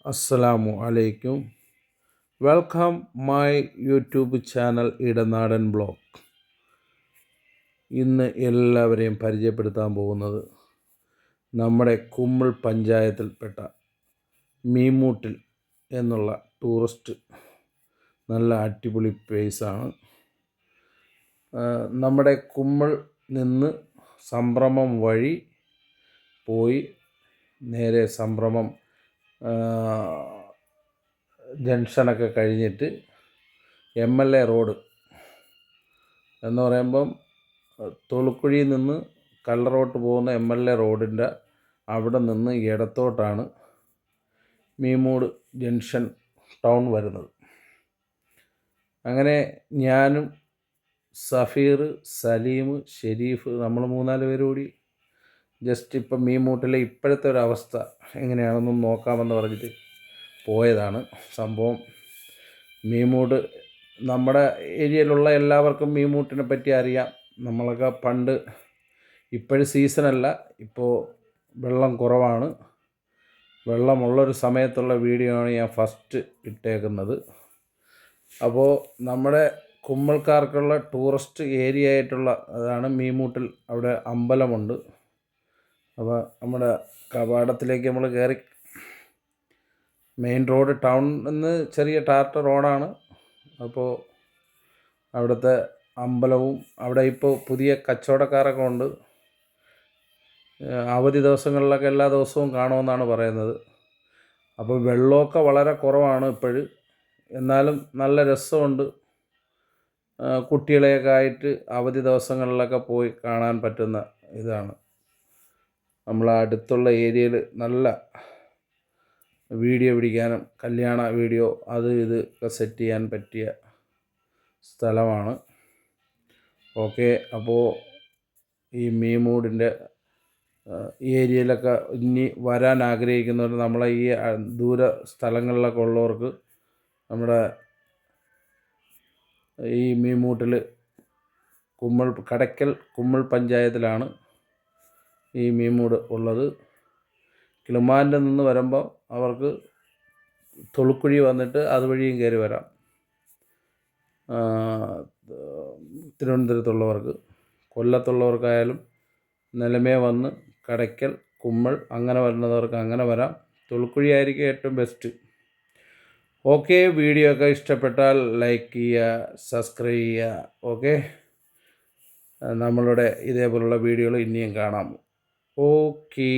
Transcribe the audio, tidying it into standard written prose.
അസ്സലാമു അലൈക്കും. Welcome my YouTube channel Idanadan blog. ഇന്ന് എല്ലാവരെയും പരിചയപ്പെടുത്താൻ പോകുന്നത് നമ്മുടെ കുമ്മിൾ പഞ്ചായത്തിൽപ്പെട്ട മീമൂട്ടിൽ എന്നുള്ള ടൂറിസ്റ്റ് നല്ല അടിപൊളി പ്ലേസാണ്. നമ്മുടെ കുമ്മിൾ നിന്ന് സംഭ്രമം വഴി പോയി നേരെ സംഭ്രമം ജംഗ്ഷനൊക്കെ കഴിഞ്ഞിട്ട് MLA റോഡ് എന്ന് പറയുമ്പം തൊളുക്കുഴിയിൽ നിന്ന് കല്ലറോട്ട് പോകുന്ന MLA റോഡിൻ്റെ അവിടെ നിന്ന് ഇടത്തോട്ടാണ് മീമൂട് ജംഗ്ഷൻ ടൗൺ വരുന്നത്. അങ്ങനെ ഞാനും സഫീർ, സലീം, ഷെരീഫ് നമ്മൾ 3-4 പേര് കൂടി ജസ്റ്റ് ഇപ്പം മീമൂട്ടിലെ ഇപ്പോഴത്തെ ഒരു അവസ്ഥ എങ്ങനെയാണെന്നും നോക്കാമെന്ന് പറഞ്ഞിട്ട് പോയതാണ്. സംഭവം മീമൂട് നമ്മുടെ ഏരിയയിലുള്ള എല്ലാവർക്കും മീമൂട്ടിനെ പറ്റി അറിയാം. നമ്മളൊക്കെ പണ്ട്, ഇപ്പോഴും സീസണല്ല, ഇപ്പോൾ വെള്ളം കുറവാണ്. വെള്ളമുള്ളൊരു സമയത്തുള്ള വീഡിയോ ആണ് ഞാൻ ഫസ്റ്റ് ഇട്ടേക്കുന്നത്. അപ്പോൾ നമ്മുടെ കുമ്മൾക്കാർക്കുള്ള ടൂറിസ്റ്റ് ഏരിയ ആയിട്ടുള്ള അതാണ് മീമൂട്ടിൽ. അവിടെ അമ്പലമുണ്ട്. അപ്പോൾ നമ്മുടെ കവാടത്തിലേക്ക് നമ്മൾ കയറി മെയിൻ റോഡ് ടൗൺ നിന്ന് ചെറിയ ടാർട്ട റോഡാണ്. അപ്പോൾ അവിടുത്തെ അമ്പലവും അവിടെ ഇപ്പോൾ പുതിയ കച്ചവടക്കാരൊക്കെ ഉണ്ട്. അവധി ദിവസങ്ങളിലൊക്കെ എല്ലാ ദിവസവും കാണുമെന്നാണ് പറയുന്നത്. അപ്പോൾ വെള്ളമൊക്കെ വളരെ കുറവാണ് ഇപ്പോഴും, എന്നാലും നല്ല രസമുണ്ട്. കുട്ടികളെയൊക്കെ ആയിട്ട് അവധി ദിവസങ്ങളിലൊക്കെ പോയി കാണാൻ പറ്റുന്ന ഇതാണ്. നമ്മളെ അടുത്തുള്ള ഏരിയയിൽ നല്ല വീഡിയോ പിടിക്കാനും കല്യാണ വീഡിയോ അത് ഇത് ഒക്കെ സെറ്റ് ചെയ്യാൻ പറ്റിയ സ്ഥലമാണ്. ഓക്കെ, അപ്പോൾ ഈ മീമൂടിൻ്റെ ഏരിയയിലൊക്കെ ഇനി വരാൻ ആഗ്രഹിക്കുന്നവർ, നമ്മളെ ഈ ദൂര സ്ഥലങ്ങളിലൊക്കെ ഉള്ളവർക്ക് നമ്മുടെ ഈ മീമൂട്ടിൽ കടയ്ക്കൽ കുമ്മിൾ പഞ്ചായത്തിലാണ് ഈ മീമൂട് ഉള്ളത്. കിളിമാനിൽ നിന്ന് വരുമ്പോൾ അവർക്ക് തൊളുക്കുഴി വന്നിട്ട് അതുവഴിയും കയറി വരാം. തിരുവനന്തപുരത്തുള്ളവർക്ക്, കൊല്ലത്തുള്ളവർക്കായാലും നിലമേ വന്ന് കടയ്ക്കൽ, കുമ്മിൾ അങ്ങനെ വരുന്നവർക്ക് അങ്ങനെ വരാം. തൊളുക്കുഴി ആയിരിക്കും ഏറ്റവും ബെസ്റ്റ്. ഓക്കെ, വീഡിയോ ഒക്കെ ഇഷ്ടപ്പെട്ടാൽ ലൈക്ക് ചെയ്യുക, സബ്സ്ക്രൈബ് ചെയ്യുക. ഓക്കെ, നമ്മളുടെ ഇതേപോലുള്ള വീഡിയോകൾ ഇനിയും കാണാം. ഓക്കേ.